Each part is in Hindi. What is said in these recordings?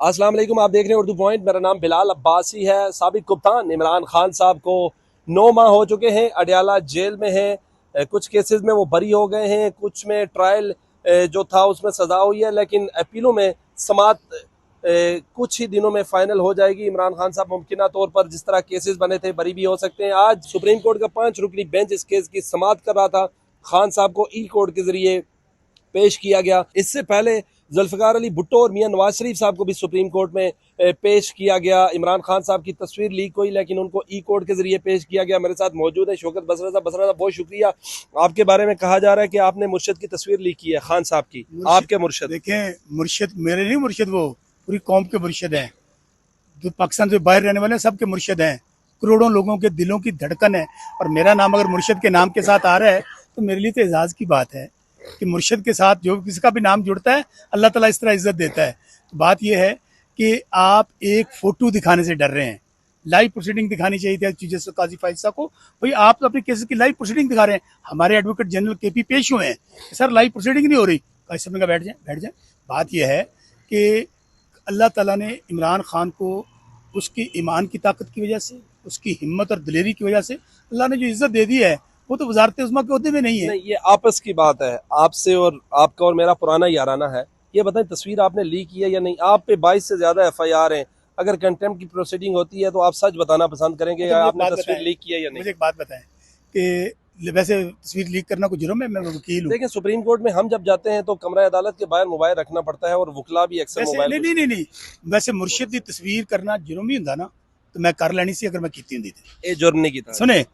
अस्सलाम वालेकुम, आप देख रहे हैं उर्दू पॉइंट। मेरा नाम बिलाल अब्बासी है। साबिक कप्तान इमरान खान साहब को 9 माह हो चुके हैं, अडयाला जेल में हैं। कुछ केसेस में वो बरी हो गए हैं, कुछ में ट्रायल जो था उसमें सजा हुई है, लेकिन अपीलों में समात कुछ ही दिनों में फाइनल हो जाएगी। इमरान खान साहब मुमकिन तौर पर जिस तरह केसेस बने थे बरी भी हो सकते हैं। आज सुप्रीम कोर्ट का 5 रुकनी बेंच इस केस की समात कर रहा था। खान साहब को ई कोर्ट के जरिए पेश किया गया। इससे पहले जुल्फिकार अली भुट्टो और मियां नवाज शरीफ साहब को भी सुप्रीम कोर्ट में पेश किया गया। इमरान खान साहब की तस्वीर लीक हुई, लेकिन उनको ई कोर्ट के जरिए पेश किया गया। मेरे साथ मौजूद है शौकत बसरा साहब। बसरा साहब, बहुत शुक्रिया। आपके बारे में कहा जा रहा है कि आपने मुर्शद की तस्वीर लीक की है, खान साहब की। आपके मुर्शद देखें, मुर्शिद मेरे नहीं, मुर्शिद वो पूरी कौम के मुर्शिद हैं। जो पाकिस्तान से बाहर रहने वाले हैं सबके मुर्शिद हैं। करोड़ों लोगों के दिलों की धड़कन है। और मेरा नाम अगर मुर्शिद के नाम के साथ आ रहा है तो मेरे लिए तो एजाज की बात है कि मुर्शिद के साथ जो किसी का भी नाम जुड़ता है अल्लाह ताला इस तरह इज्जत देता है। तो बात यह है कि आप एक फोटो दिखाने से डर रहे हैं। लाइव प्रोसीडिंग दिखानी चाहिए थी जस्टिस काजी फाइज साहब को। भाई आप तो अपने केसेस की लाइव प्रोसीडिंग दिखा रहे हैं। हमारे एडवोकेट जनरल केपी पेश हुए हैं, सर लाइव प्रोसीडिंग नहीं हो रही। कैसे में बैठ जाए बैठ जाए। बात यह है कि अल्लाह ताला ने इमरान खान को उसकी ईमान की ताकत की वजह से, उसकी हिम्मत और दिलेरी की वजह से अल्लाह ने जो इज्जत दे दी है वो तो वजारत उज़्मा के अहदे में नहीं है। नहीं, ये आपस की बात है, आपसे और आपका और मेरा पुराना याराना है। ये बताएं, तस्वीर आपने लीक की है या नहीं? आप पे 22 से ज्यादा FIR हैं। अगर कंटेम्प्ट की प्रोसीडिंग होती है तो आप सच बताना पसंद करेंगे अच्छा, या मुझे एक आपने बात तस्वीर बताएं, लीक की है या नहीं? मुझे एक बात बताएं कि वैसे तस्वीर लीक करना कोई जुर्म है? मैं वकील हूँ। देखें, सुप्रीम कोर्ट में हम जब जाते हैं तो कमरा अदालत के बाहर मोबाइल रखना पड़ता है और वकला भी अक्सर वैसे मोबाइल नहीं को नहीं नहीं नहीं, वैसे मुर्शिद की तस्वीर करना जुर्म ही होंदा ना, तो मैं कर लेनी सी अगर मैं कीती होंदी थी। ए जुर्म नहीं की था। सुने,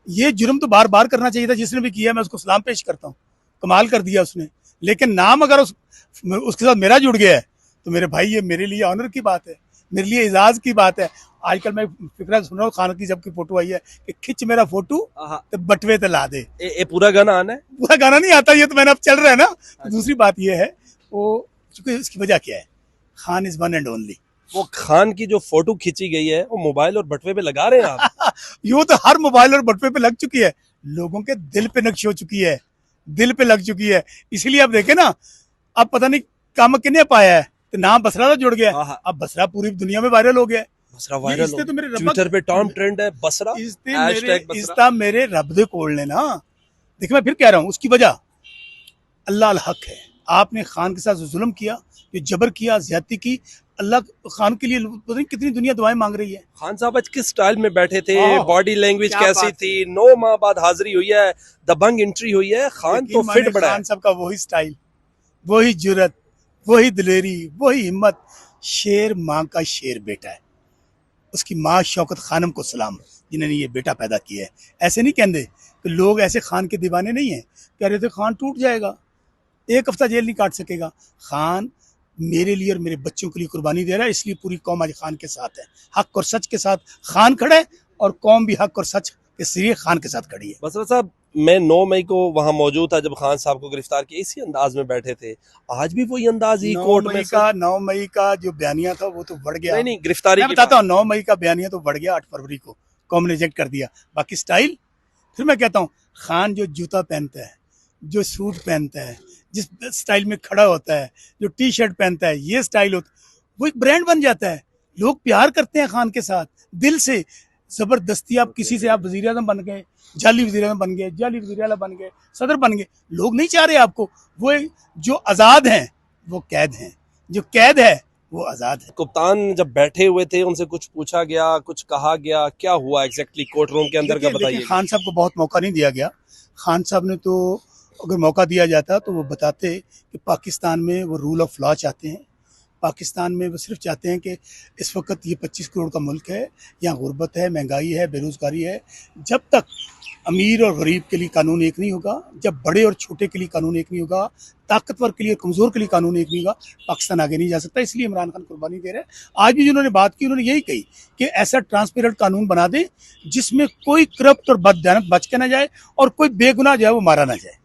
ये जुर्म तो बार बार करना चाहिए था। जिसने भी किया मैं उसको सलाम पेश करता हूँ, कमाल कर दिया उसने। लेकिन नाम अगर उसके साथ मेरा जुड़ गया है तो मेरे भाई ये मेरे लिए ऑनर की बात है, मेरे लिए एजाज की बात है। आजकल मैं फिक्र सुन रहा हूँ, खान की जबकि फोटो आई है कि खिंच मेरा फोटो हाँ, तो बटवे ते ला दे। ए पूरा गाना आना है। पूरा गाना नहीं आता, ये तो मैंने अब चल रहा है ना। तो दूसरी बात ये है, वो चूंकि इसकी वजह क्या है, Khan is one and only. वो खान की जो फोटो खींची गई है वो मोबाइल और बटवे पे लगा रहे हैं आप? यूं तो हर मोबाइल और बटवे पे लग चुकी है, लोगों के दिल पे नक्श हो चुकी है, दिल पे लग चुकी है। इसलिए अब देखे ना, अब पता नहीं काम किन्ने पाया है तो नाम बसरा का जुड़ गया है। हाँ, अब बसरा पूरी दुनिया में वायरल हो गया है। बसरा ये वायरल इसने हो, तो मेरे रब्बा ट्विटर पे टॉम ट्रेंड है बसरा, इसने मेरे हैशटैग बसरा। इसका मेरे रब दे कोल ने ना। देखिए, मैं फिर कह रहा हूँ, उसकी वजह अल्लाह अल हक है। आपने खान के साथ जो जुल्म किया, जो जबर किया, ज्यादती की, अल्लाह खान के लिए पता नहीं कितनी दुनिया दुआएं मांग रही है। खान साहब आज किस स्टाइल में बैठे थे? हाँ, बॉडी लैंग्वेज क्या कैसी बात थी? है। 9 माह बाद हाजिरी हुई है, दबंग एंट्री हुई है। खान तो यकीन माने, फिट बड़ा है। खान साहब का वही स्टाइल, वही जुरत, वही दिलेरी, वही हिम्मत। शेर माँ का शेर बेटा है। उसकी माँ शौकत खानम को सलाम, जिन्होंने ये बेटा पैदा किया है। ऐसे नहीं कहते कि लोग ऐसे खान के दीवाने नहीं हैं। कह रहे थे खान टूट जाएगा, एक हफ्ता जेल नहीं काट सकेगा। खान मेरे लिए और मेरे बच्चों के लिए कुर्बानी दे रहा है, इसलिए पूरी कौम आज खान के साथ है। हक और सच के साथ खान खड़ा है और कौम भी हक और सच के जरिए खान के साथ खड़ी है। बसरा साहब, मैं 9 मई को वहां मौजूद था जब खान साहब को गिरफ्तार किया, इसी अंदाज में बैठे थे। आज भी वही अंदाज ही कोर्ट में से? 9 मई का जो बयानिया था वो तो बढ़ गया। नहीं नहीं, गिरफ्तारी मैं की बताता बात। हूँ, 9 मई का बयानिया तो बढ़ गया, 8 फरवरी को कौम ने रिजेक्ट कर दिया। बाकी स्टाइल, फिर मैं कहता हूँ, खान जो जूता पहनता है, जो सूट पहनता है, जिस स्टाइल में खड़ा होता है, जो टी शर्ट पहनता है, ये स्टाइल होता है, वो एक ब्रांड बन जाता है। लोग प्यार करते हैं खान के साथ दिल से। जबरदस्ती आप किसी से, आप वजीर आजम बन गए, जाली वजीर आजम बन गए, जाली वजीर आला बन गए, सदर बन गए, लोग नहीं चाह रहे आपको। वो जो आज़ाद हैं वो कैद हैं, जो कैद है वो आज़ाद है। कप्तान जब बैठे हुए थे उनसे कुछ पूछा गया, कुछ कहा गया, क्या हुआ एग्जैक्टली कोर्ट रूम के अंदर का बताइए। खान साहब को बहुत मौका नहीं दिया गया। खान साहब ने तो, अगर मौका दिया जाता तो वो बताते कि पाकिस्तान में वो रूल ऑफ लॉ चाहते हैं। पाकिस्तान में वो सिर्फ चाहते हैं कि इस वक्त ये 25 करोड़ का मुल्क है, यहाँ गुर्बत है, महंगाई है, बेरोज़गारी है। जब तक अमीर और गरीब के लिए कानून एक नहीं होगा, जब बड़े और छोटे के लिए कानून एक नहीं होगा, ताकतवर के लिए कमज़ोर के लिए कानून एक नहीं होगा, पाकिस्तान आगे नहीं जा सकता। इसलिए इमरान खान कुर्बानी दे रहे हैं। आज भी जिन्होंने बात की उन्होंने यही कही कि ऐसा ट्रांसपेरेंट कानून बना दे जिसमें कोई करप्ट और बददयानत बच के ना जाए और कोई बेगुनाह जो है वो मारा ना जाए।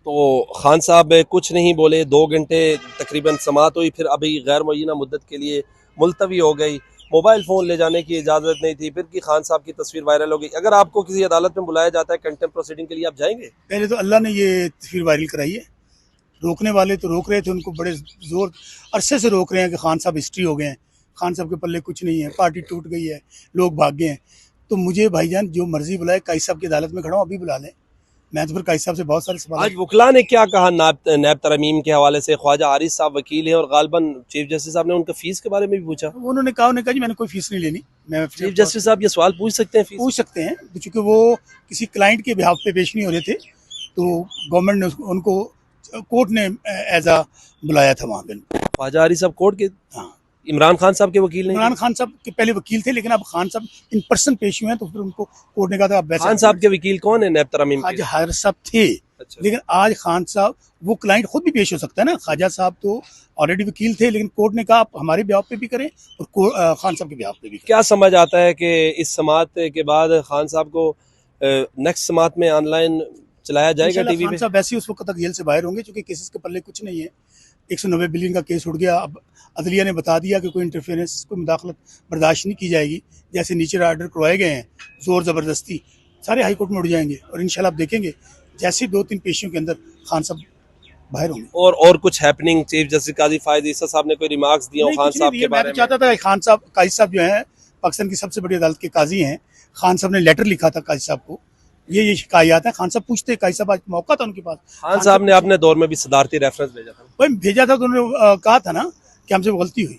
तो खान साहब कुछ नहीं बोले, 2 घंटे तकरीबन समात हुई, फिर अभी गैर मुअय्यना मुद्दत के लिए मुलतवी हो गई। मोबाइल फ़ोन ले जाने की इजाज़त नहीं थी, फिर की खान साहब की तस्वीर वायरल हो गई। अगर आपको किसी अदालत में बुलाया जाता है कंटेम्प्ट प्रोसीडिंग के लिए, आप जाएंगे? पहले तो अल्लाह ने ये तस्वीर वायरल कराई है, रोकने वाले तो रोक रहे थे, उनको बड़े जोर अरसे से रोक रहे हैं कि खान साहब हिस्ट्री हो गए हैं, खान साहब के पल्ले कुछ नहीं है, पार्टी टूट गई है, लोग भाग गए हैं। तो मुझे भाईजान जो मर्जी बुलाए, काई साहब की अदालत में खड़ा हूँ, अभी बुला लें, मैं तो फिर काई साहब से बहुत सारे सवाल। आज वकला ने क्या कहा नैब तरमीम के हवाले से? ख्वाजा आरिफ साहब वकील हैं और गालबन चीफ जस्टिस साहब ने उनका फीस के बारे में भी पूछा। उन्होंने कहा जी मैंने कोई फीस नहीं लेनी, मैं चीफ जस्टिस साहब ये सवाल पूछ सकते हैं फीस? पूछ सकते हैं, चूंकि वो किसी क्लाइंट के बिहाफ पे पेश नहीं हो रहे थे, तो गवर्नमेंट ने उनको कोर्ट ने एज आ बुलाया था वहाँ पे। ख्वाजा आरिफ साहब कोर्ट के हाँ, इमरान खान साहब के वकील नहीं? इमरान खान साहब के पहले वकील थे, लेकिन अब खान साहब इन पर्सन पेश हुए हैं, तो फिर उनको कोर्ट ने कहा था अब वैसे। खान साहब के वकील कौन है नैब तरमीम के? ख्वाजा हारिस साहब थे, अच्छा। लेकिन आज खान साहब, वो क्लाइंट खुद भी पेश हो सकता है ना, ख्वाजा साहब तो ऑलरेडी वकील थे, लेकिन कोर्ट ने कहा आप हमारे बिहाफ पे भी करें और खान साहब के बिहाफ पे भी करें। क्या समझ आता है कि इस समात के बाद खान साहब को नेक्स्ट समात में ऑनलाइन चलाया जाएगा इंशाल्लाह टीवी खान पे? साहब वैसे ही उस वक्त तक जेल से बाहर होंगे, क्योंकि केसेस के पल्ले कुछ नहीं है। 190 बिलियन का केस उठ गया, अब अदलिया ने बता दिया कि कोई इंटरफेरेंस, कोई मुदाखलत बर्दाश्त नहीं की जाएगी। जैसे नीचे आर्डर करवाए गए हैं जोर ज़बरदस्ती, सारे हाई कोर्ट में उड़ जाएंगे, और इंशाल्लाह आप देखेंगे जैसे 2-3 पेशियों के अंदर खान साहब बाहर होंगे। और कुछ हैपनिंग? चीफ जस्टिस काजी फायद ईसा साहब ने कोई रिमार्क्स दिए हो नहीं, खान कुछ साहब नहीं के दिए। मैं बारे तो में? चाहता था कि खान साहब, काजी साहब जो हैं पाकिस्तान की सबसे बड़ी अदालत के काजी हैं, खान साहब ने लेटर लिखा था काजी साहब को, ये शिकायत है। खान साहब पूछते, काजी साहब आज मौका था उनके पास। खान साहब ने अपने दौर में भी सदारती रेफरेंस भेजा था। भाई भेजा था तो उन्होंने कहा था ना कि हमसे वो गलती हुई।